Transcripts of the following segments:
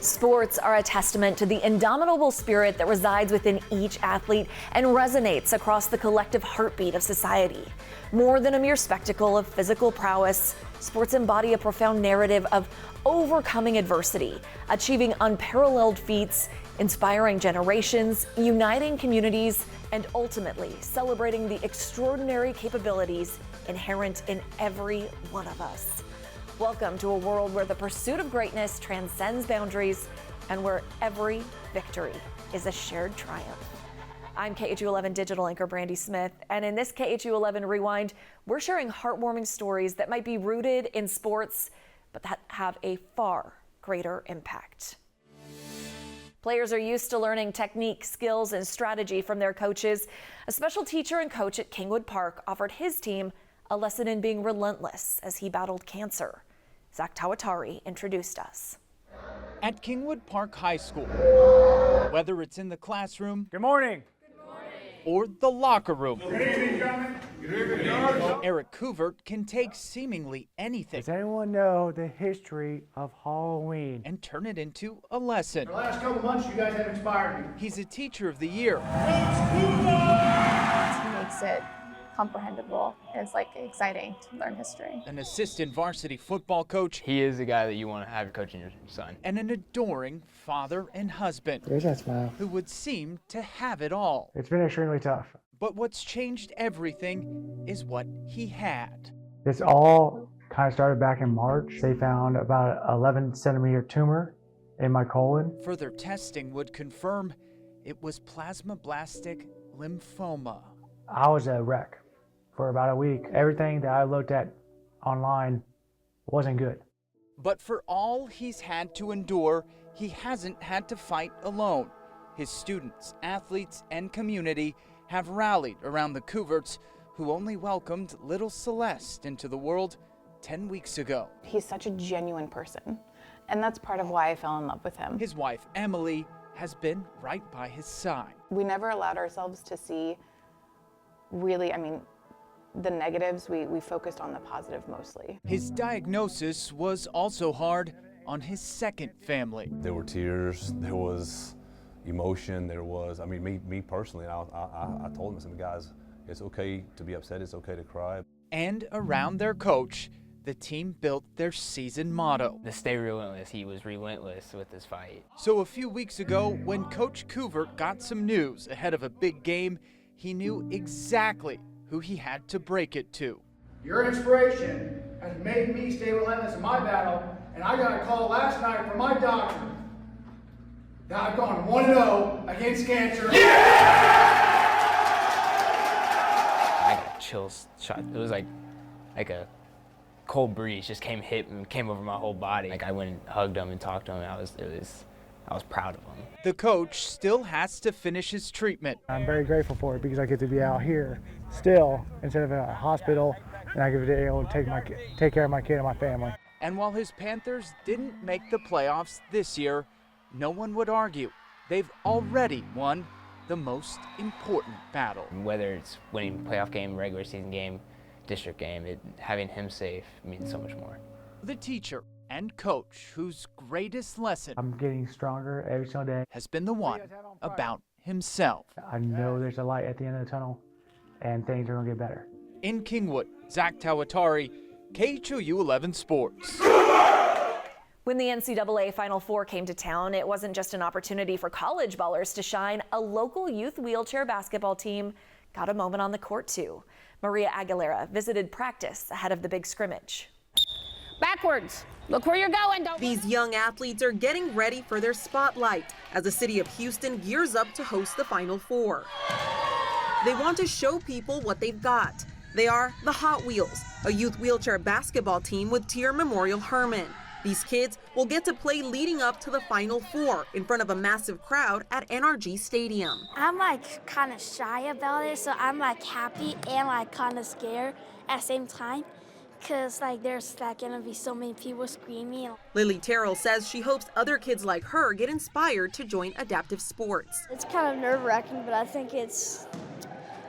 Sports are a testament to the indomitable spirit that resides within each athlete and resonates across the collective heartbeat of society. More than a mere spectacle of physical prowess, sports embody a profound narrative of overcoming adversity, achieving unparalleled feats, inspiring generations, uniting communities, and ultimately celebrating the extraordinary capabilities inherent in every one of us. Welcome to a world where the pursuit of greatness transcends boundaries and where every victory is a shared triumph. I'm KHOU 11 digital anchor Brandy Smith, and in this KHOU 11 Rewind, we're sharing heartwarming stories that might be rooted in sports, but that have a far greater impact. Players are used to learning technique, skills, and strategy from their coaches. A special teacher and coach at Kingwood Park offered his team a lesson in being relentless as he battled cancer. Zach Tawatari introduced us. At Kingwood Park High School, whether it's in the classroom, good morning, or the locker room, good evening, gentlemen. Good evening. Eric Couvert can take seemingly anything. Does anyone know the history of Halloween? And turn it into a lesson. The last couple months, you guys have inspired me. He's a teacher of the year. He makes it comprehensible. It's like exciting to learn history. An assistant varsity football coach. He is the guy that you want to have coaching your son. And an adoring father and husband. There's that smile. Who would seem to have it all. It's been extremely tough. But what's changed everything is what he had. This all kind of started back in March. They found about an 11-centimeter tumor in my colon. Further testing would confirm it was plasmablastic lymphoma. I was a wreck for about a week. Everything that I looked at online wasn't good. But for all he's had to endure, he hasn't had to fight alone. His students, athletes, and community have rallied around the Cougarts, who only welcomed little Celeste into the world 10 weeks ago. He's such a genuine person, and that's part of why I fell in love with him. His wife, Emily, has been right by his side. We never allowed ourselves to see really, the negatives. We focused on the positive mostly. His diagnosis was also hard on his second family. There were tears, there was emotion, there was, me personally, I told him, I said, guys, it's okay to be upset, it's okay to cry. And around their coach, the team built their season motto. To stay relentless, he was relentless with his fight. So a few weeks ago, when Coach Couvert got some news ahead of a big game, he knew exactly who he had to break it to. Your inspiration has made me stay relentless in my battle, and I got a call last night from my doctor that I've gone 1-0 against cancer. Yeah! I got chills shot. It was like a cold breeze just came over my whole body. Like I went and hugged him and talked to him. I was proud of him. The coach still has to finish his treatment. I'm very grateful for it because I get to be out here still instead of in a hospital, and I get to be able to take care of my kid and my family. And while his Panthers didn't make the playoffs this year, no one would argue. They've already won the most important battle. Whether it's winning playoff game, regular season game, district game, having him safe means so much more. The teacher and coach whose greatest lesson I'm getting stronger every single day. Has been the one about himself. I know there's a light at the end of the tunnel and things are going to get better. In Kingwood, Zach Tawatari, KHOU 11 Sports. When the NCAA Final Four came to town, it wasn't just an opportunity for college ballers to shine. A local youth wheelchair basketball team got a moment on the court too. Maria Aguilera visited practice ahead of the big scrimmage. Backwards. Look where you're going. These young athletes are getting ready for their spotlight as the city of Houston gears up to host the Final Four. They want to show people what they've got. They are the Hot Wheels, a youth wheelchair basketball team with Tier Memorial Herman. These kids will get to play leading up to the Final Four in front of a massive crowd at NRG Stadium. I'm kind of shy about it, so I'm happy and kind of scared at the same time. Because there's gonna be so many people screaming. Lily Terrell says she hopes other kids like her get inspired to join adaptive sports. It's kind of nerve-wracking, but I think it's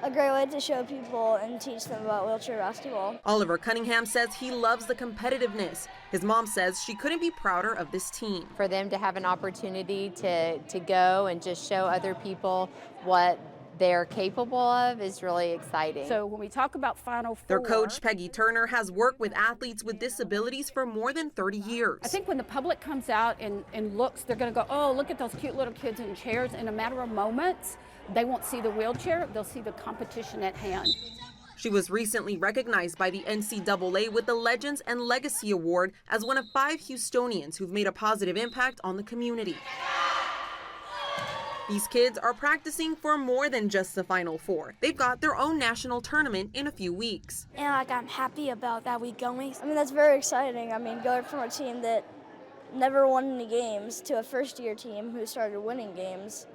a a great way to show people and teach them about wheelchair basketball. Oliver Cunningham says he loves the competitiveness. His mom says she couldn't be prouder of this team. For them to have an opportunity to go and just show other people what they're capable of is really exciting. So when we talk about Final Four, Their coach, Peggy Turner, has worked with athletes with disabilities for more than 30 years. I think when the public comes out and looks, they're going to go, oh, look at those cute little kids in chairs. In a matter of moments, they won't see the wheelchair, they'll see the competition at hand. She was recently recognized by the NCAA with the Legends and Legacy Award as one of 5 Houstonians who've made a positive impact on the community. These kids are practicing for more than just the Final Four. They've got their own national tournament in a few weeks. And I'm happy about that we going. That's very exciting. Going from a team that never won any games to a first-year team who started winning games.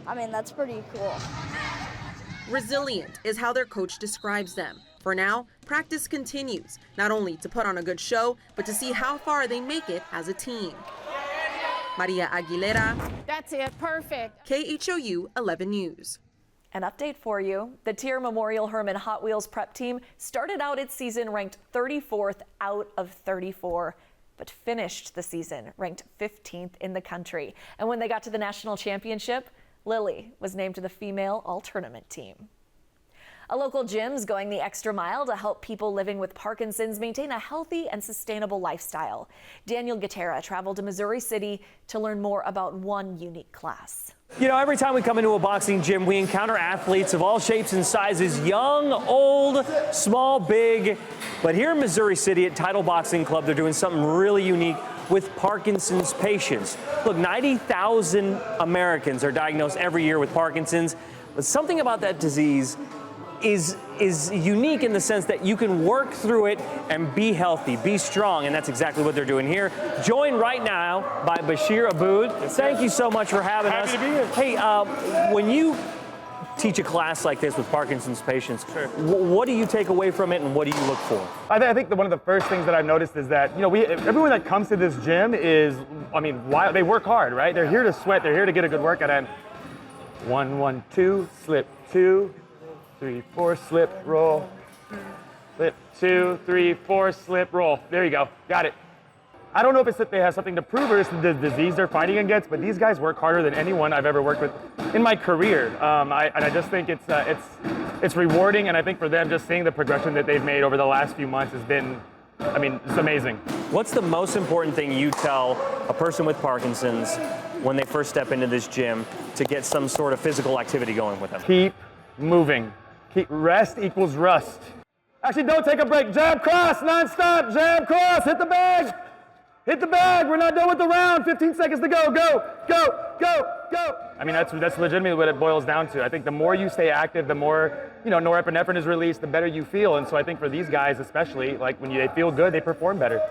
That's pretty cool. Resilient is how their coach describes them. For now, practice continues, not only to put on a good show, but to see how far they make it as a team. Maria Aguilera. That's it, perfect. KHOU 11 News. An update for you. The Tier Memorial Herman Hot Wheels prep team started out its season ranked 34th out of 34, but finished the season ranked 15th in the country. And when they got to the national championship, Lily was named to the female all-tournament team. A local gym's going the extra mile to help people living with Parkinson's maintain a healthy and sustainable lifestyle. Daniel Guterra traveled to Missouri City to learn more about one unique class. Every time we come into a boxing gym, we encounter athletes of all shapes and sizes, young, old, small, big. But here in Missouri City at Title Boxing Club, they're doing something really unique with Parkinson's patients. Look, 90,000 Americans are diagnosed every year with Parkinson's, but something about that disease is unique in the sense that you can work through it and be healthy, be strong, and that's exactly what they're doing here. Joined right now by Bashir Abood. Thank you so much for having us. Happy to be here. Hey, when you teach a class like this with Parkinson's patients, what do you take away from it and what do you look for? I think that one of the first things that I've noticed is that, everyone that comes to this gym is, they work hard, right? They're here to sweat, they're here to get a good workout in. 1, 1, 2, slip, 2, 3, 4, slip, roll, slip, 2, 3, 4, slip, roll. There you go, got it. I don't know if it's that they have something to prove or it's the disease they're fighting against, but these guys work harder than anyone I've ever worked with in my career. I just think it's rewarding, and I think for them, just seeing the progression that they've made over the last few months has been, it's amazing. What's the most important thing you tell a person with Parkinson's when they first step into this gym to get some sort of physical activity going with them? Keep moving. Rest equals rust. Actually, don't take a break. Jab, cross, non-stop. Jab, cross, hit the bag. Hit the bag. We're not done with the round. 15 seconds to go. Go, go, go, go. That's legitimately what it boils down to. I think the more you stay active, the more, norepinephrine is released, the better you feel. And so I think for these guys, especially, when they feel good, they perform better.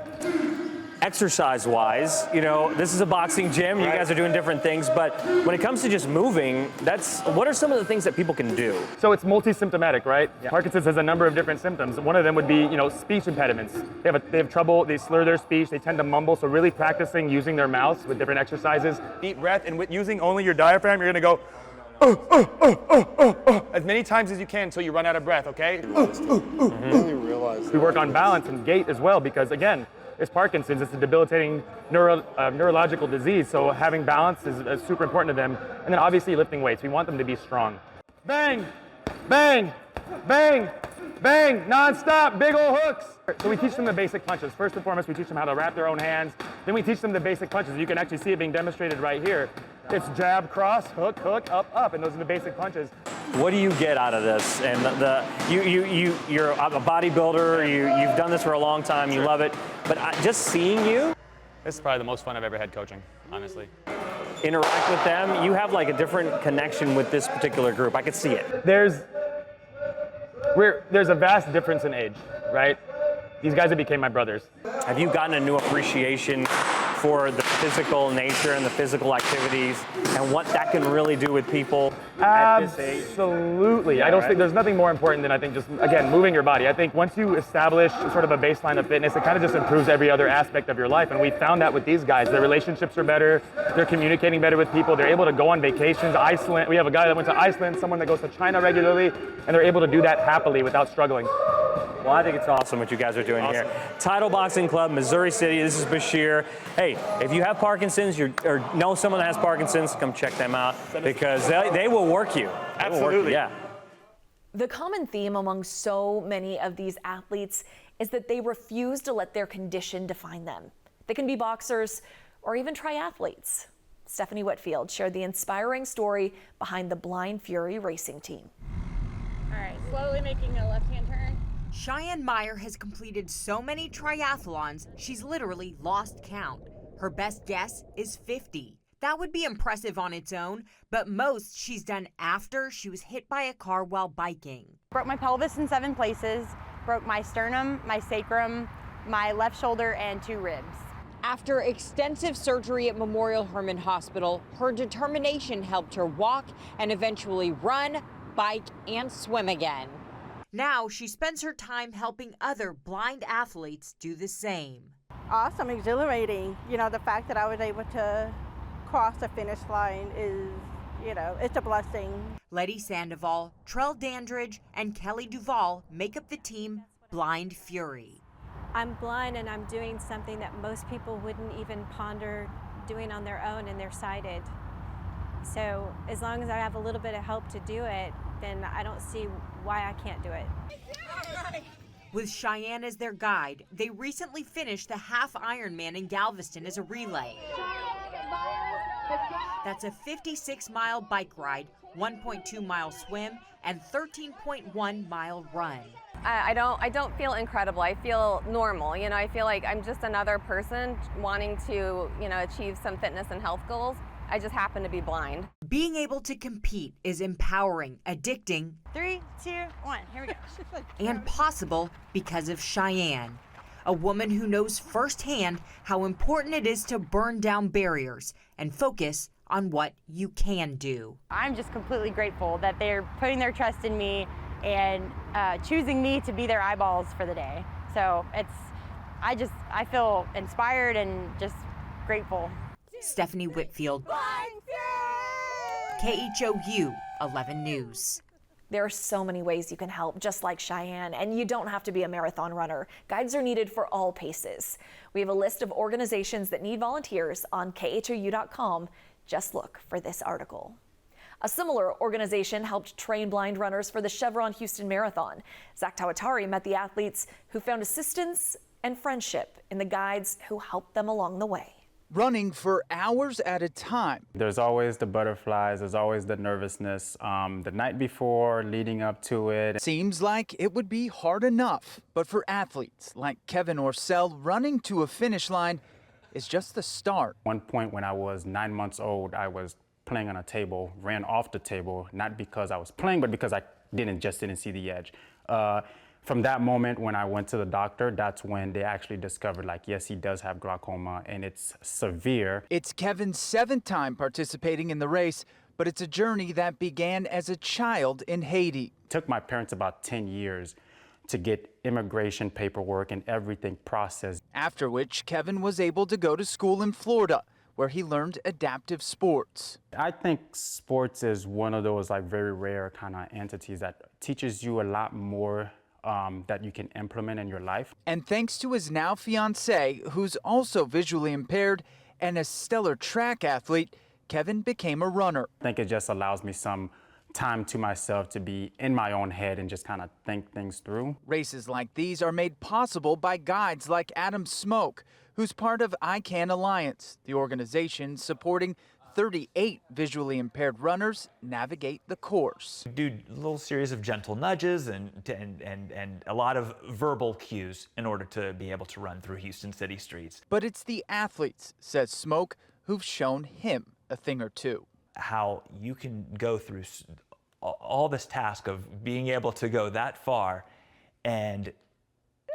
Exercise-wise, this is a boxing gym. You guys are doing different things, but when it comes to just moving, what are some of the things that people can do? So it's multi-symptomatic, right? Yeah. Parkinson's has a number of different symptoms. One of them would be, speech impediments. They have trouble, they slur their speech, they tend to mumble, so really practicing using their mouths with different exercises. Deep breath, and with using only your diaphragm, you're gonna go, as many times as you can until you run out of breath, okay? We work on balance and gait as well, because again, it's Parkinson's, it's a debilitating neurological disease, so having balance is super important to them. And then obviously lifting weights, we want them to be strong. Bang, bang, bang, bang, non-stop, big ol' hooks. So we teach them the basic punches. First and foremost, we teach them how to wrap their own hands. Then we teach them the basic punches. You can actually see it being demonstrated right here. It's jab, cross, hook, hook, up, up, and those are the basic punches. What do you get out of this? And you're a bodybuilder. You've done this for a long time. You love it. But just seeing you, this is probably the most fun I've ever had coaching, honestly. Interact with them. You have a different connection with this particular group. I could see it. There's a vast difference in age, right? These guys have became my brothers. Have you gotten a new appreciation for the physical nature and the physical activities and what that can really do with people at this age? Absolutely. Yeah, I don't right? think there's nothing more important than I think just, again, moving your body. I think once you establish sort of a baseline of fitness, it kind of just improves every other aspect of your life. And we found that with these guys. Their relationships are better. They're communicating better with people. They're able to go on vacations. Iceland. We have a guy that went to Iceland, someone that goes to China regularly, and they're able to do that happily without struggling. Well, I think it's awesome what you guys are doing here. Title Boxing Club, Missouri City. This is Bashir. Hey, if you have Parkinson's or know someone that has Parkinson's, come check them out because they will work you. Absolutely. Yeah. The common theme among so many of these athletes is that they refuse to let their condition define them. They can be boxers or even triathletes. Stephanie Whitfield shared the inspiring story behind the Blind Fury racing team. All right, slowly making a left-hand turn. Cheyenne Meyer has completed so many triathlons, she's literally lost count. Her best guess is 50. That would be impressive on its own, but most she's done after she was hit by a car while biking. Broke my pelvis in 7 places, broke my sternum, my sacrum, my left shoulder, and 2 ribs. After extensive surgery at Memorial Hermann Hospital, her determination helped her walk and eventually run, bike, and swim again. Now she spends her time helping other blind athletes do the same. Awesome, exhilarating. You know, the fact that I was able to cross the finish line is, you know, it's a blessing. Letty Sandoval, Trell Dandridge, and Kelly Duvall make up the team Blind Fury. I'm blind and I'm doing something that most people wouldn't even ponder doing on their own, and they're sighted. So as long as I have a little bit of help to do it, then I don't see why I can't do it. With Cheyenne as their guide, they recently finished the half Ironman in Galveston as a relay. That's a 56-mile bike ride, 1.2-mile swim, and 13.1-mile run. I don't feel incredible. I feel normal. You know, I feel like I'm just another person wanting to, you know, achieve some fitness and health goals. I just happen to be blind. Being able to compete is empowering, addicting, 3, 2, 1, here we go. and possible because of Cheyenne, a woman who knows firsthand how important it is to burn down barriers and focus on what you can do. I'm just completely grateful that they're putting their trust in me and choosing me to be their eyeballs for the day. So I feel inspired and just grateful. Stephanie Whitfield, KHOU 11 News. There are so many ways you can help, just like Cheyenne, and you don't have to be a marathon runner. Guides are needed for all paces. We have a list of organizations that need volunteers on KHOU.com. Just look for this article. A similar organization helped train blind runners for the Chevron Houston Marathon. Zach Tawatari met the athletes who found assistance and friendship in the guides who helped them along the way. Running for hours at a time. There's always the butterflies, there's always the nervousness the night before, leading up to it. Seems like it would be hard enough, but for athletes like Kevin Orcel, running to a finish line is just the start. One point when I was 9 months old, I was playing on a table, ran off the table, not because I was playing, but because I didn't see the edge. From that moment when I went to the doctor, that's when they actually discovered, like, yes, he does have glaucoma and it's severe. It's Kevin's 7th time participating in the race, but it's a journey that began as a child in Haiti. It took my parents about 10 years to get immigration paperwork and everything processed. After which, Kevin was able to go to school in Florida, where he learned adaptive sports. I think sports is one of those like very rare kind of entities that teaches you a lot more that you can implement in your life. And thanks to his now fiancée, who's also visually impaired and a stellar track athlete, Kevin became a runner. I think it just allows me some time to myself to be in my own head and just kind of think things through. Races like these are made possible by guides like Adam Smoke, who's part of I Can Alliance, the organization supporting 38 visually impaired runners navigate the course. We do a little series of gentle nudges and a lot of verbal cues in order to be able to run through Houston city streets. But it's the athletes, says Smoke, who've shown him a thing or two. How you can go through all this task of being able to go that far and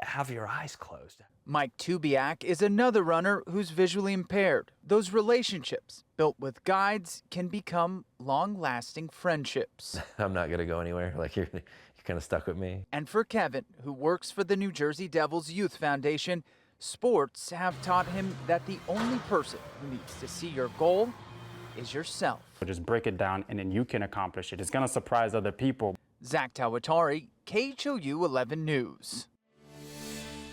have your eyes closed. Mike Tubiak is another runner who's visually impaired. Those relationships built with guides can become long-lasting friendships. I'm not going to go anywhere. Like, you're kind of stuck with me. And for Kevin, who works for the New Jersey Devils Youth Foundation, sports have taught him that the only person who needs to see your goal is yourself. Just break it down and then you can accomplish it. It's going to surprise other people. Zach Tawatari, KHOU 11 News.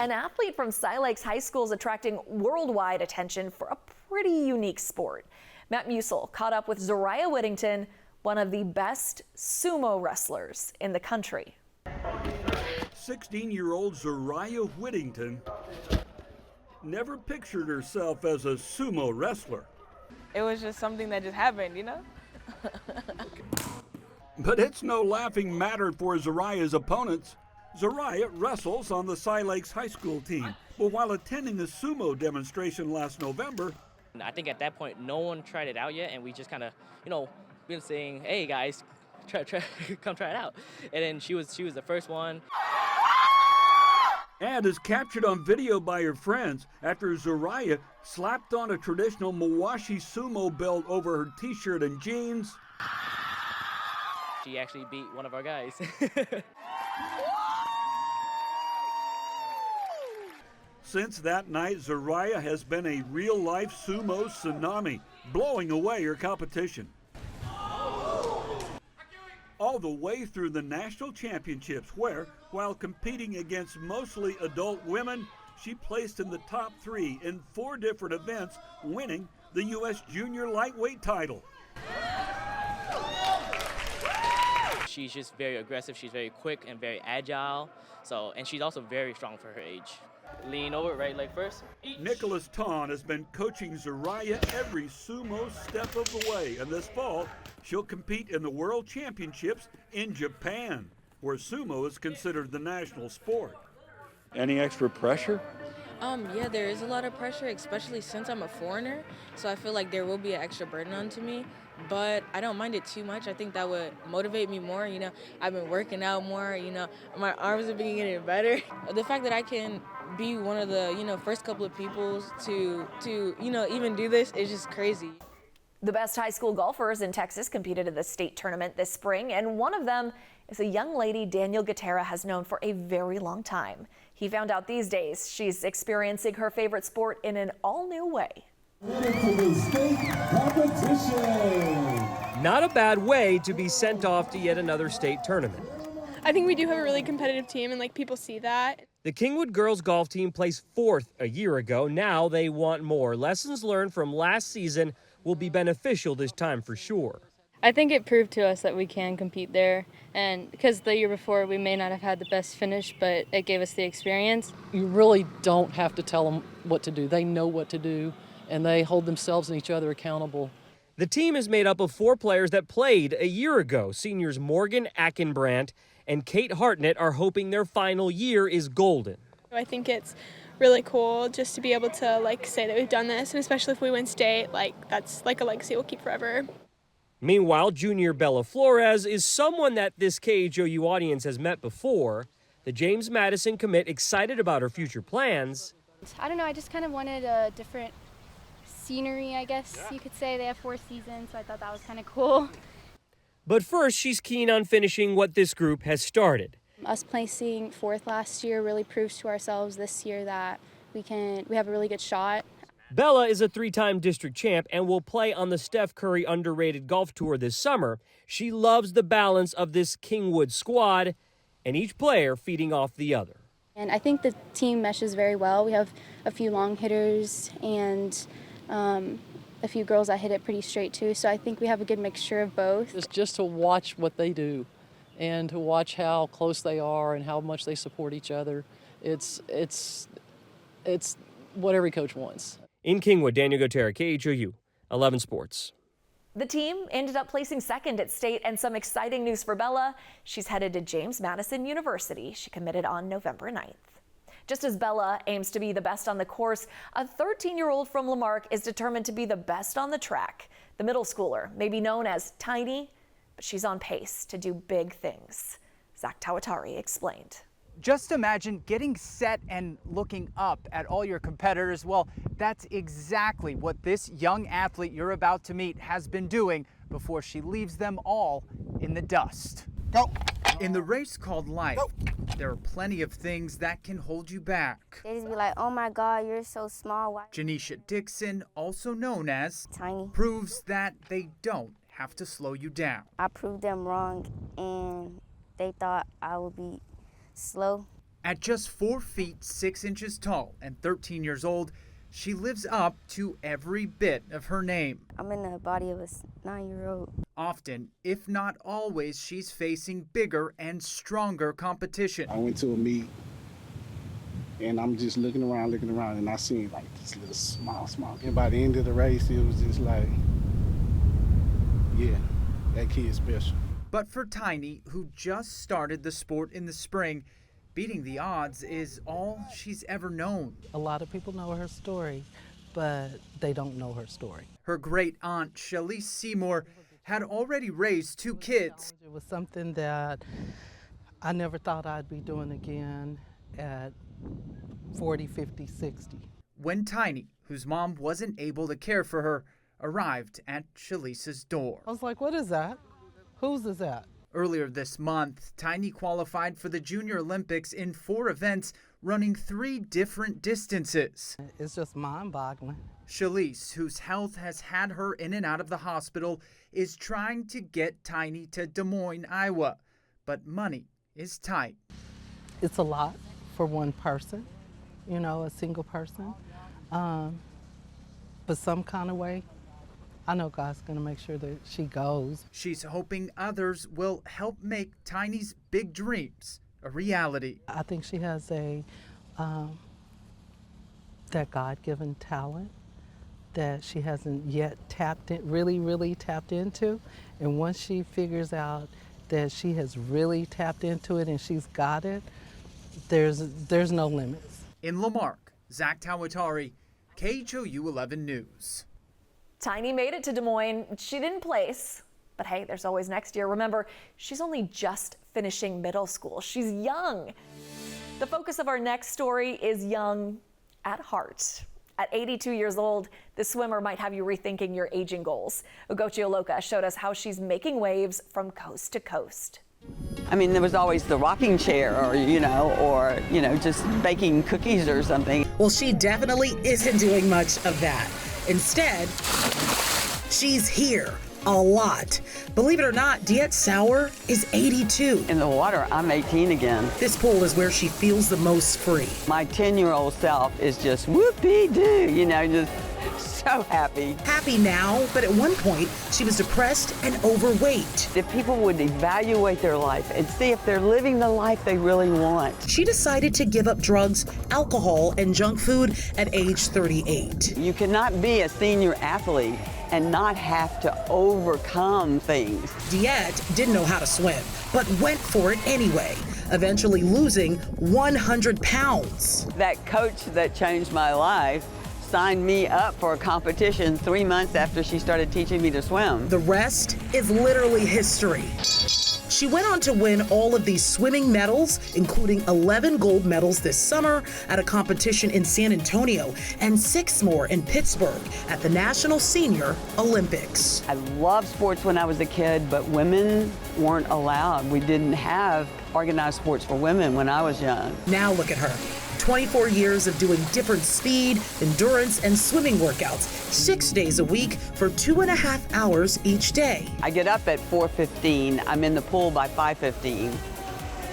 An athlete from Cy Lakes High School is attracting worldwide attention for a pretty unique sport. Matt Musil caught up with Zariah Whittington, one of the best sumo wrestlers in the country. 16-year-old Zariah Whittington never pictured herself as a sumo wrestler. It was just something that just happened, you know? But it's no laughing matter for Zariah's opponents. Zariah wrestles on the Cy Lakes High School team. But while attending a sumo demonstration last November, I think at that point, no one tried it out yet, and we just kind of, been saying, hey guys, come try it out. And then she was the first one. and is captured on video by her friends after Zariah slapped on a traditional Mawashi sumo belt over her t-shirt and jeans. She actually beat one of our guys. Since that night, Zariah has been a real-life sumo tsunami, blowing away her competition. All the way through the national championships where, while competing against mostly adult women, she placed in the top 3 in 4 different events, winning the U.S. Junior Lightweight title. She's just very aggressive, she's very quick and very agile, and she's also very strong for her age. Lean over, right leg first. Nicholas Tahn has been coaching Zariah every sumo step of the way, and this fall she'll compete in the World Championships in Japan, where sumo is considered the national sport. Any extra pressure? Yeah, there is a lot of pressure, especially since I'm a foreigner, so I feel like there will be an extra burden onto me, but I don't mind it too much. I think that would motivate me more. I've been working out more, my arms have been getting better. The fact that I can be one of the, first couple of people to even do this is just crazy. The best high school golfers in Texas competed in the state tournament this spring, and one of them is a young lady Daniel Gutera has known for a very long time. He found out these days she's experiencing her favorite sport in an all-new way. To the state competition. Not a bad way to be sent off to yet another state tournament. I think we do have a really competitive team, and people see that. The Kingwood girls golf team placed 4th a year ago. Now they want more. Lessons learned from last season will be beneficial this time for sure. I think it proved to us that we can compete there, and because the year before we may not have had the best finish, but it gave us the experience. You really don't have to tell them what to do. They know what to do, and they hold themselves and each other accountable. The team is made up of 4 players that played a year ago. Seniors Morgan Ackenbrandt and Kate Hartnett are hoping their final year is golden. I think it's really cool just to be able to say that we've done this, and especially if we win state, that's a legacy we'll keep forever. Meanwhile, junior Bella Flores is someone that this KHOU audience has met before. The James Madison commit excited about her future plans. I don't know, I just kind of wanted a different scenery, I guess you could say. They have 4 seasons, so I thought that was kind of cool. But first, she's keen on finishing what this group has started. Us placing 4th last year really proves to ourselves this year that we have a really good shot. Bella is a 3-time district champ and will play on the Steph Curry Underrated Golf Tour this summer. She loves the balance of this Kingwood squad and each player feeding off the other. And I think the team meshes very well. We have a few long hitters and a few girls that hit it pretty straight too, so I think we have a good mixture of both. It's just to watch what they do and to watch how close they are and how much they support each other. It's what every coach wants. In Kingwood, Daniel Gutera, KHOU, 11 Sports. The team ended up placing 2nd at state, and some exciting news for Bella. She's headed to James Madison University. She committed on November 9th. Just as Bella aims to be the best on the course, a 13-year-old from Lamarck is determined to be the best on the track. The middle schooler may be known as tiny, but she's on pace to do big things. Zach Tawatari explained. Just imagine getting set and looking up at all your competitors. Well, that's exactly what this young athlete you're about to meet has been doing before she leaves them all in the dust. Go! In the race called life, there are plenty of things that can hold you back. They just be like, oh my God, you're so small. Why? Janisha Dixon, also known as Tiny, proves that they don't have to slow you down. I proved them wrong, and they thought I would be slow. At just 4 feet 6 inches tall and 13 years old, she lives up to every bit of her name. I'm in the body of a 9-year-old. Often, if not always, she's facing bigger and stronger competition. I went to a meet, and I'm just looking around, and I seen like this little small. And by the end of the race, it was just like, yeah, that kid's special. But for Tiny, who just started the sport in the spring, beating the odds is all she's ever known. A lot of people know her story, but they don't know her story. Her great aunt, Shalise Seymour, had already raised 2 kids. It was something that I never thought I'd be doing again at 40, 50, 60. When Tiny, whose mom wasn't able to care for her, arrived at Shalise's door. I was like, what is that? Whose is that? Earlier this month, Tiny qualified for the Junior Olympics in 4 events, running 3 different distances. It's just mind-boggling. Shalise, whose health has had her in and out of the hospital, is trying to get Tiny to Des Moines, Iowa. But money is tight. It's a lot for one person, you know, a single person. But some kind of way, I know God's going to make sure that she goes. She's hoping others will help make Tiny's big dreams a reality. I think she has that God-given talent that she hasn't yet really tapped into. And once she figures out that she has really tapped into it and she's got it, there's no limits. In Lamarck, Zach Tawatari, KHOU 11 News. Tiny made it to Des Moines. She didn't place, but hey, there's always next year. Remember, she's only just finishing middle school. She's young. The focus of our next story is young at heart. At 82 years old, the swimmer might have you rethinking your aging goals. Ugochi Oloka showed us how she's making waves from coast to coast. I mean, there was always the rocking chair or just baking cookies or something. Well, she definitely isn't doing much of that. Instead, she's here a lot. Believe it or not, Diet Sauer is 82. In the water, I'm 18 again. This pool is where she feels the most free. My 10-year-old self is just whoopee-doo, just so happy. Happy now, but at one point, she was depressed and overweight. If people would evaluate their life and see if they're living the life they really want. She decided to give up drugs, alcohol, and junk food at age 38. You cannot be a senior athlete and not have to overcome things. Diet didn't know how to swim, but went for it anyway, eventually losing 100 pounds. That coach that changed my life signed me up for a competition 3 months after she started teaching me to swim. The rest is literally history. She went on to win all of these swimming medals, including 11 gold medals this summer at a competition in San Antonio and 6 more in Pittsburgh at the National Senior Olympics. I loved sports when I was a kid, but women weren't allowed. We didn't have organized sports for women when I was young. Now look at her. 24 years of doing different speed, endurance, and swimming workouts 6 days a week for 2.5 hours each day. I get up at 4:15. I'm in the pool by 5:15.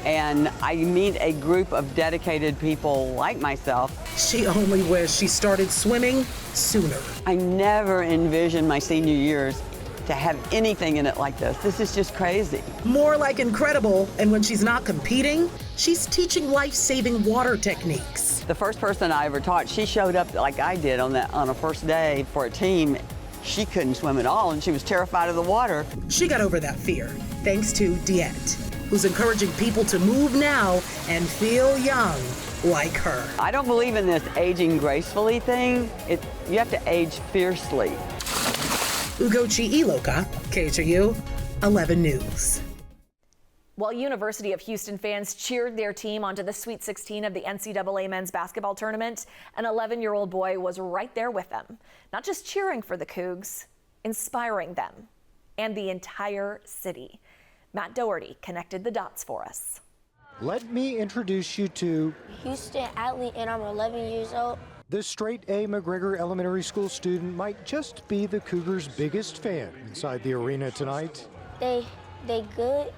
And I meet a group of dedicated people like myself. She only wished she started swimming sooner. I never envisioned my senior years to have anything in it like this. This is just crazy. More like incredible, and when she's not competing, she's teaching life-saving water techniques. The first person I ever taught, she showed up like I did on a first day for a team. She couldn't swim at all, and she was terrified of the water. She got over that fear, thanks to Diet, who's encouraging people to move now and feel young like her. I don't believe in this aging gracefully thing. You have to age fiercely. Ugochi Iloka, KHOU 11 News. While University of Houston fans cheered their team onto the Sweet 16 of the NCAA men's basketball tournament, an 11-year-old boy was right there with them, not just cheering for the Cougs, inspiring them and the entire city. Matt Doherty connected the dots for us. Let me introduce you to Houston Atlete, and I'm 11 years old. this straight A McGregor Elementary School student might just be the Cougars' biggest fan inside the arena tonight. They good,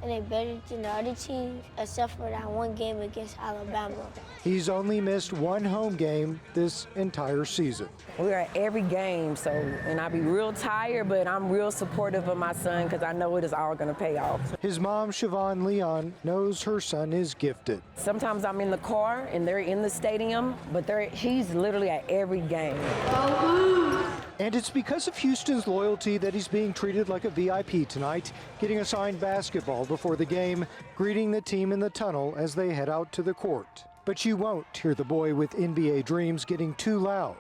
and they better than the other teams, except for that one game against Alabama. He's only missed one home game this entire season. We're at every game, and I be real tired, but I'm real supportive of my son because I know it is all going to pay off. His mom, Chevron Leon, knows her son is gifted. Sometimes I'm in the car and they're in the stadium, but he's literally at every game. And it's because of Houston's loyalty that he's being treated like a VIP tonight, getting assigned basketball before the game, greeting the team in the tunnel as they head out to the court. But you won't hear the boy with NBA dreams getting too loud.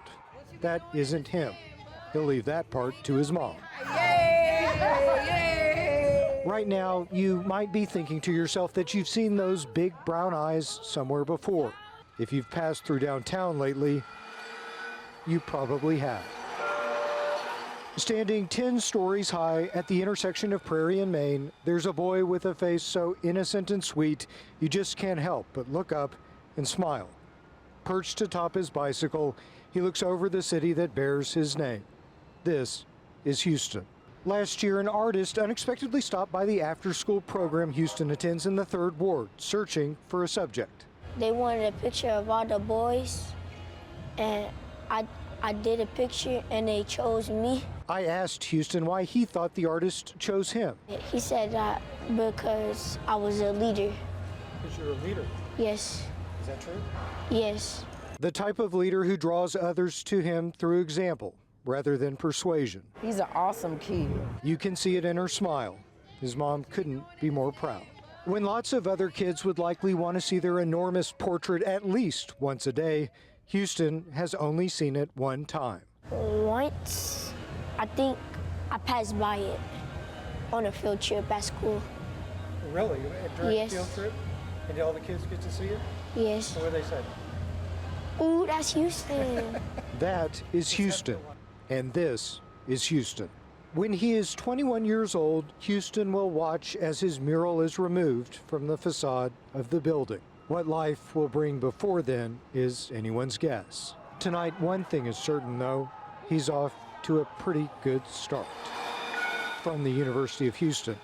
That isn't him. He'll leave that part to his mom. Right now, you might be thinking to yourself that you've seen those big brown eyes somewhere before. If you've passed through downtown lately, you probably have. Standing 10 stories high at the intersection of Prairie and Main, there's a boy with a face so innocent and sweet, you just can't help but look up and smile. Perched atop his bicycle, he looks over the city that bears his name. This is Houston. Last year, an artist unexpectedly stopped by the after-school program Houston attends in the 3rd Ward, searching for a subject. They wanted a picture of all the boys, and I did a picture, and they chose me. I asked Houston why he thought the artist chose him. He said that because I was a leader. Because you're a leader? Yes. Is that true? Yes. The type of leader who draws others to him through example rather than persuasion. He's an awesome kid. You can see it in her smile. His mom couldn't be more proud. When lots of other kids would likely want to see their enormous portrait at least once a day, Houston has only seen it one time. Once, I think I passed by it on a field trip at school. Really? During Yes. a field trip? And did all the kids get to see it? Yes. What did they say? Ooh, that's Houston. That is Houston, and this is Houston. When he is 21 years old, Houston will watch as his mural is removed from the facade of the building. What life will bring before then is anyone's guess. Tonight, one thing is certain, though. He's off to a pretty good start. From the University of Houston,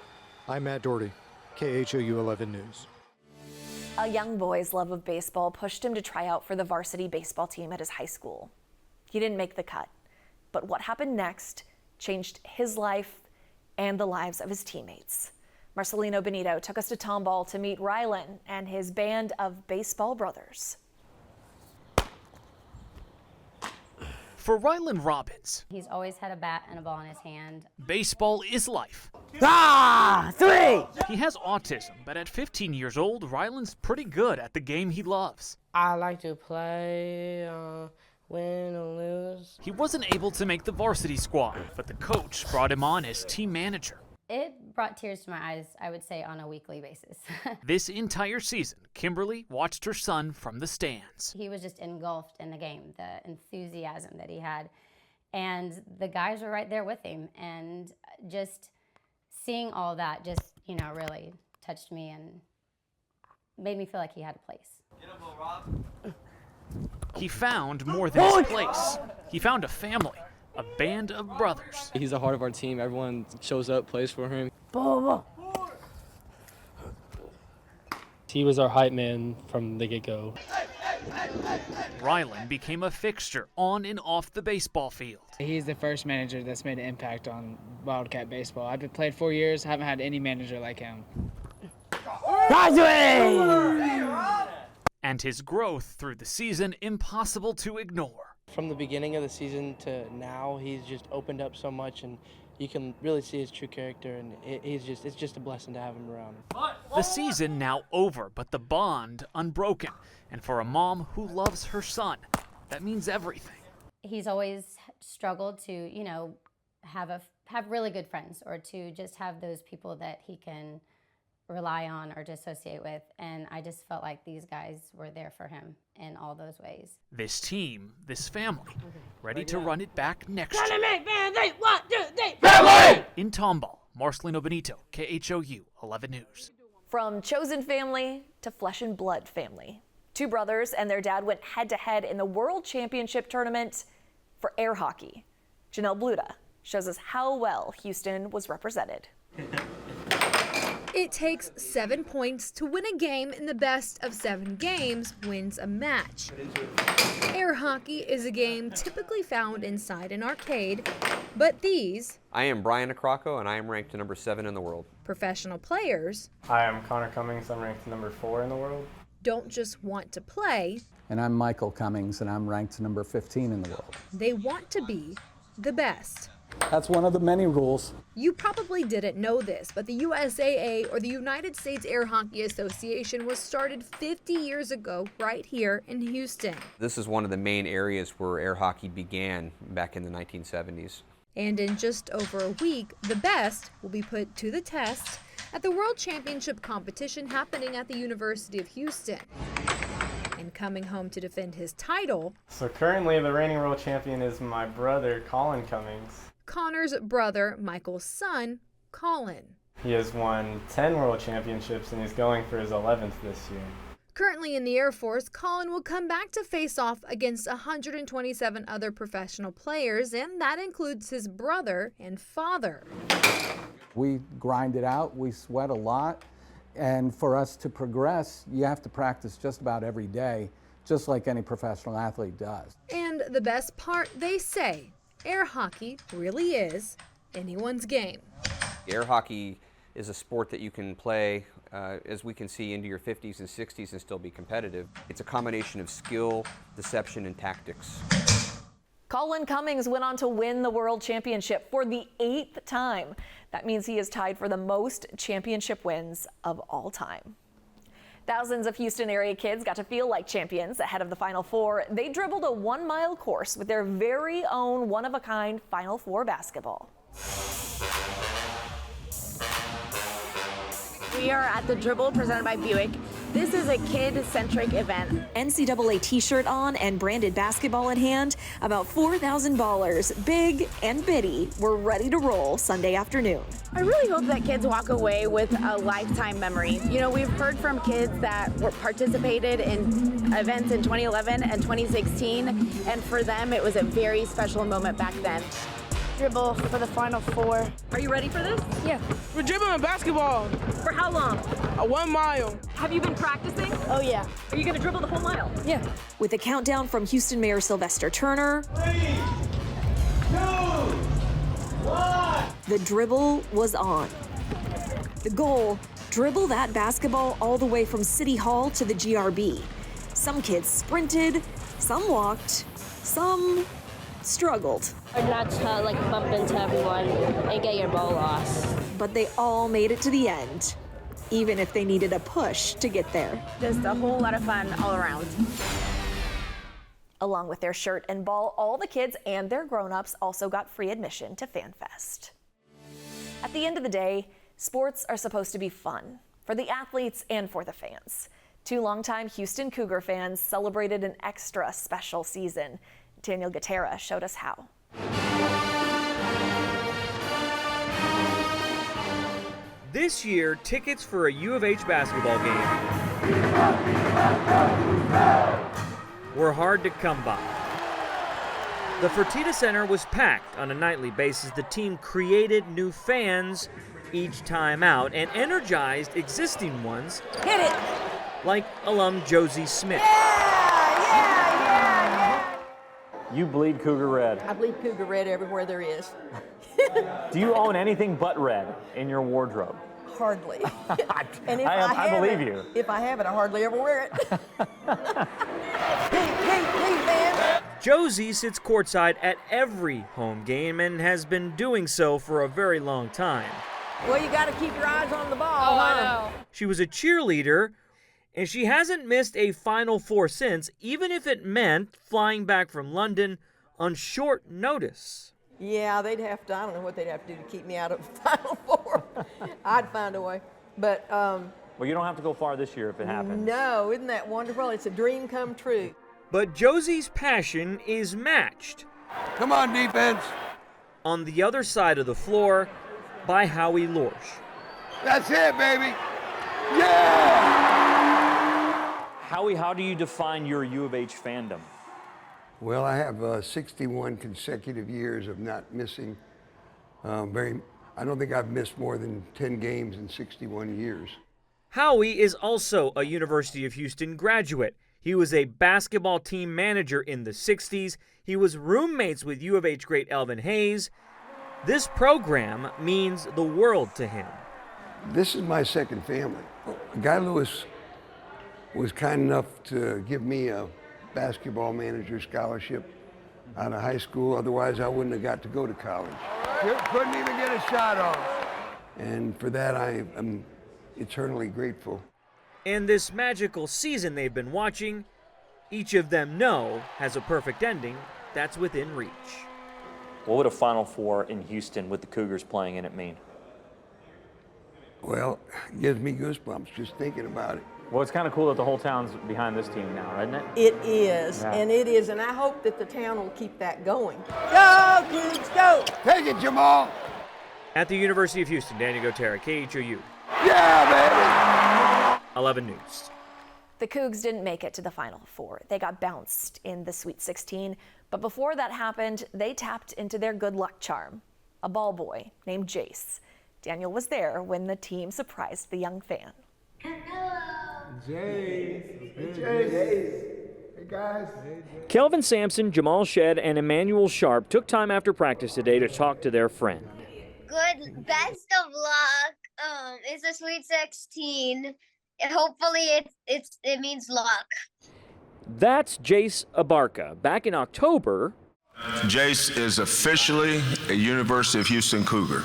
I'm Matt Doherty, KHOU 11 News. A young boy's love of baseball pushed him to try out for the varsity baseball team at his high school. He didn't make the cut, but what happened next changed his life and the lives of his teammates. Marcelino Benito took us to Tomball to meet Ryland and his band of baseball brothers. For Ryland Robbins, he's always had a bat and a ball in his hand. Baseball is life. Three! He has autism, but at 15 years old, Ryland's pretty good at the game he loves. I like to play, win or lose. He wasn't able to make the varsity squad, but the coach brought him on as team manager. It brought tears to my eyes, I would say, on a weekly basis. This entire season, Kimberly watched her son from the stands. He was just engulfed in the game, the enthusiasm that he had. And the guys were right there with him. And just seeing all that just, really touched me and made me feel like he had a place. He found more than his place. He found a family. A band of brothers. He's the heart of our team. Everyone shows up, plays for him. He was our hype man from the get-go. Ryland became a fixture on and off the baseball field. He's the first manager that's made an impact on Wildcat baseball. I've played 4 years, haven't had any manager like him. And his growth through the season impossible to ignore. From the beginning of the season to now, he's just opened up so much, and you can really see his true character, and it's just a blessing to have him around. The season now over, but the bond unbroken. And for a mom who loves her son, that means everything. He's always struggled to, have really good friends, or to just have those people that he can rely on or to associate with. And I just felt like these guys were there for him in all those ways. This team, this family, ready to run it back next year. Family! In Tomball, Marcelino Benito, KHOU 11 News. From chosen family to flesh and blood family. Two brothers and their dad went head-to-head in the World Championship tournament for air hockey. Janelle Bluda shows us how well Houston was represented. It takes 7 points to win a game, and the best of 7 games wins a match. Air hockey is a game typically found inside an arcade, but these I am Brian Acrocco, and I am ranked number 7 in the world. professional players Hi, I'm Connor Cummings. I'm ranked number 4 in the world. don't just want to play, And I'm Michael Cummings, and I'm ranked number 15 in the world. they want to be the best. That's one of the many rules. You probably didn't know this, but the USAA, or the United States Air Hockey Association, was started 50 years ago right here in Houston. This is one of the main areas where air hockey began back in the 1970s. And in just over a week, the best will be put to the test at the World Championship competition happening at the University of Houston. And coming home to defend his title, So currently the reigning world champion is my brother, Colin Cummings. Connor's brother, Michael's son, Colin. He has won 10 world championships and he's going for his 11th this year. Currently in the Air Force, Colin will come back to face off against 127 other professional players, and that includes his brother and father. We grind it out, we sweat a lot, and for us to progress, you have to practice just about every day, just like any professional athlete does. And the best part, they say, air hockey really is anyone's game. Air hockey is a sport that you can play, as we can see, into your 50s and 60s and still be competitive. It's a combination of skill, deception, and tactics. Colin Cummings went on to win the World Championship for the 8th time. That means he is tied for the most championship wins of all time. Thousands of Houston area kids got to feel like champions ahead of the Final Four. They dribbled a 1-mile course with their very own one-of-a-kind Final Four basketball. We are at the Dribble presented by Buick. This is a kid-centric event. NCAA t-shirt on and branded basketball in hand, about 4,000 ballers, big and bitty, were ready to roll Sunday afternoon. I really hope that kids walk away with a lifetime memory. You know, we've heard from kids that participated in events in 2011 and 2016, and for them it was a very special moment back then. Dribble for the Final Four. Are you ready for this? Yeah. We're dribbling basketball. For how long? 1 mile. Have you been practicing? Oh, yeah. Are you going to dribble the whole mile? Yeah. With a countdown from Houston Mayor Sylvester Turner, 3, 2, 1. the dribble was on. The goal, dribble that basketball all the way from City Hall to the GRB. Some kids sprinted, some walked, some struggled. Or not to like bump into everyone and get your ball lost. But they all made it to the end, even if they needed a push to get there. Just a whole lot of fun all around. Along with their shirt and ball, all the kids and their grown-ups also got free admission to FanFest. At the end of the day, sports are supposed to be fun for the athletes and for the fans. Two longtime Houston Cougar fans celebrated an extra special season. Daniel Gutera showed us how. This year, tickets for a U of H basketball game were hard to come by. The Fertitta Center was packed on a nightly basis. The team created new fans each time out and energized existing ones. Hit it! Like alum Josie Smith. You bleed Cougar red. I bleed Cougar red everywhere there is. Do you own anything but red in your wardrobe? Hardly. And if I believe it, you. If I have it, I hardly ever wear it. Hey, man. Josie sits courtside at every home game and has been doing so for a very long time. Well, you got to keep your eyes on the ball. I know. She was a cheerleader, and she hasn't missed a Final Four since, even if it meant flying back from London on short notice. Yeah, they'd have to, I don't know what they'd have to do to keep me out of the Final Four. I'd find a way. But Well, you don't have to go far this year if it happens. no, isn't that wonderful? It's a dream come true. But Josie's passion is matched. Come on, defense. On the other side of the floor by Howie Lorsch. That's it, baby. Yeah! Howie, how do you define your U of H fandom? Well, I have 61 consecutive years of not missing. I don't think I've missed more than 10 games in 61 years. Howie is also a University of Houston graduate. He was a basketball team manager in the 60s. He was roommates with U of H great Elvin Hayes. This program means the world to him. This is my second family. Guy Lewis was kind enough to give me a basketball manager scholarship out of high school. Otherwise, I wouldn't have got to go to college. Couldn't even get a shot off. And for that, I am eternally grateful. And this magical season they've been watching, each of them know has a perfect ending that's within reach. What would a Final Four in Houston with the Cougars playing in it mean? Well, it gives me goosebumps just thinking about it. Well, it's kind of cool that the whole town's behind this team now, isn't it? It is, Yeah. and it is, and I hope that the town will keep that going. Go, Cougs, go! Take it, Jamal! At the University of Houston, Daniel Gotera, KHOU. Yeah, baby! 11 News. The Cougs didn't make it to the Final Four. They got bounced in the Sweet 16, but before that happened, they tapped into their good luck charm, a ball boy named Jace. Daniel was there when the team surprised the young fan. Jace. Hey, guys. Kelvin Sampson, Jamal Shed, and Emmanuel Sharp took time after practice today to talk to their friend. Good, best of luck. It's a Sweet 16. Hopefully it means luck. That's Jace Abarca. Back in October, Jace is officially a University of Houston Cougar.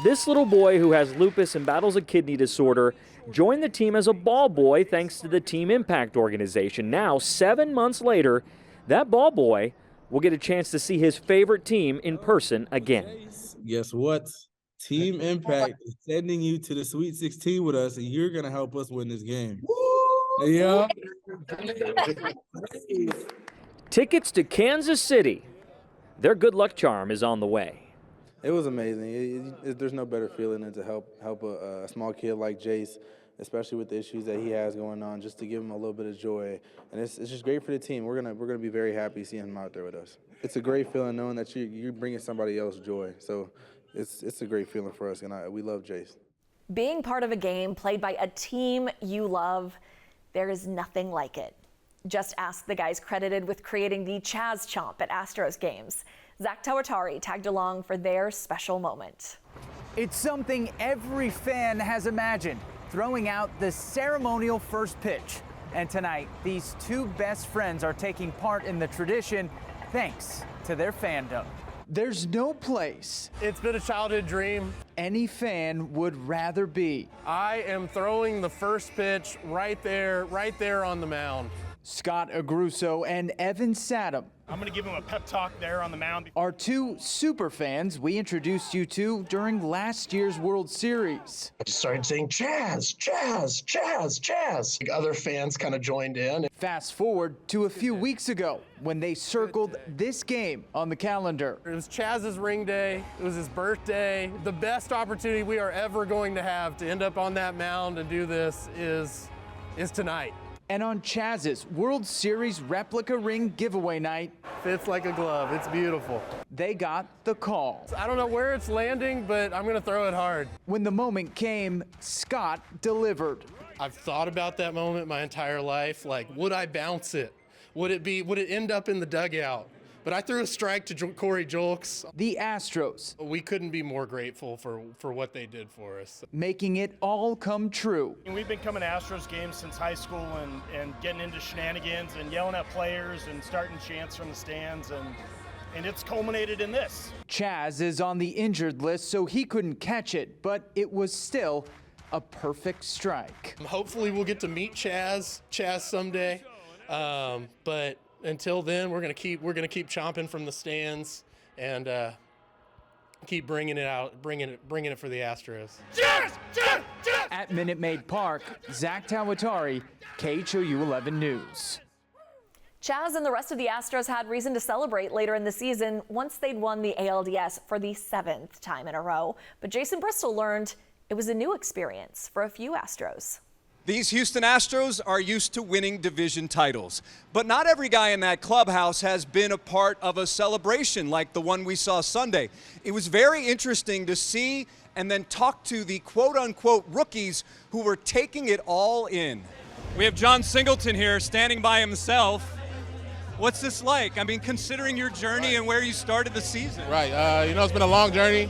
this little boy who has lupus and battles a kidney disorder joined the team as a ball boy thanks to the Team Impact organization. Now, 7 months later, that ball boy will get a chance to see his favorite team in person again. Guess what? Team Impact is sending you to the Sweet 16 with us, and you're going to help us win this game. Yeah. Tickets to Kansas City. Their good luck charm is on the way. It was amazing. There's no better feeling than to help a small kid like Jace, especially with the issues that he has going on, just to give him a little bit of joy. And it's just great for the team. We're gonna be very happy seeing him out there with us. It's a great feeling knowing that you're bringing somebody else joy. So it's a great feeling for us, and we love Jace. Being part of a game played by a team you love, there is nothing like it. Just ask the guys credited with creating the Chaz Chomp at Astros games. Zach Tawatari tagged along for their special moment. It's something every fan has imagined, throwing out the ceremonial first pitch. And tonight, these two best friends are taking part in the tradition thanks to their fandom. There's no place It's been a childhood dream. any fan would rather be. I am throwing the first pitch right there on the mound. Scott Agruso and Evan Saddam I'm going to give him a pep talk there on the mound. are two super fans we introduced you to during last year's World Series. I just started saying Chaz, Chaz, Chaz, Chaz. Other fans kind of joined in. Fast forward to a few weeks ago when they circled this game on the calendar. It was Chaz's ring day. It was his birthday. The best opportunity we are ever going to have to end up on that mound and do this is tonight. And on Chaz's World Series replica ring giveaway night, Fits like a glove. It's beautiful. they got the call. I don't know where it's landing, but I'm going to throw it hard. When the moment came, Scott delivered. I've thought about that moment my entire life. Like, would I bounce it? Would it end up in the dugout? But I threw a strike to Corey Julks. The Astros. We couldn't be more grateful for what they did for us. Making it all come true. And we've been coming to Astros games since high school and getting into shenanigans and yelling at players and starting chants from the stands, and it's culminated in this. Chaz is on the injured list, so he couldn't catch it, but it was still a perfect strike. Hopefully we'll get to meet Chaz someday, but until then we're gonna keep chomping from the stands and keep bringing it out, bringing it for the Astros. At Minute Maid Park, Zach Tawatari, KHOU 11 News. Chaz and the rest of the Astros had reason to celebrate later in the season once they'd won the ALDS for the 7th time in a row. But Jason Bristol learned it was a new experience for a few Astros. These Houston Astros are used to winning division titles, but not every guy in that clubhouse has been a part of a celebration like the one we saw Sunday. It was very interesting to see and then talk to the quote-unquote rookies who were taking it all in. We have John Singleton here standing by himself. What's this like? I mean, considering your journey and where you started the season. Right, it's been a long journey.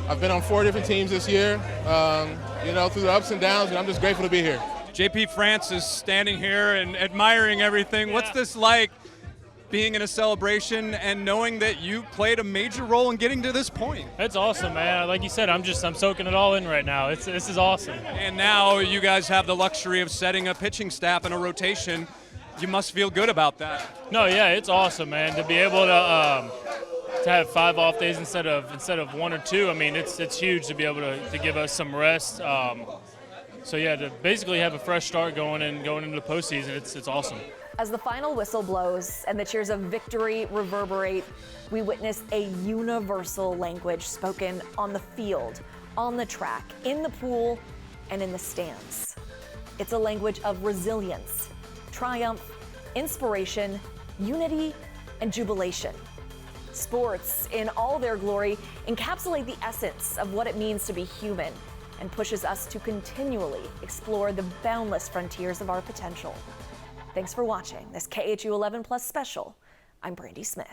I've been on 4 different teams this year, through the ups and downs, and I'm just grateful to be here. JP France is standing here and admiring everything. What's this like, being in a celebration and knowing that you played a major role in getting to this point? It's awesome, man. Like you said, I'm soaking it all in right now. This is awesome. And now you guys have the luxury of setting a pitching staff and a rotation. You must feel good about that. No, yeah, it's awesome, man. To be able to have 5 off days instead of 1 or 2. I mean, it's huge to be able to give us some rest. So yeah, to basically have a fresh start going into the postseason, it's awesome. As the final whistle blows and the cheers of victory reverberate, we witness a universal language spoken on the field, on the track, in the pool, and in the stands. It's a language of resilience, triumph, inspiration, unity, and jubilation. Sports, in all their glory, encapsulate the essence of what it means to be human and pushes us to continually explore the boundless frontiers of our potential. Thanks for watching this KHOU 11 Plus special. I'm Brandy Smith.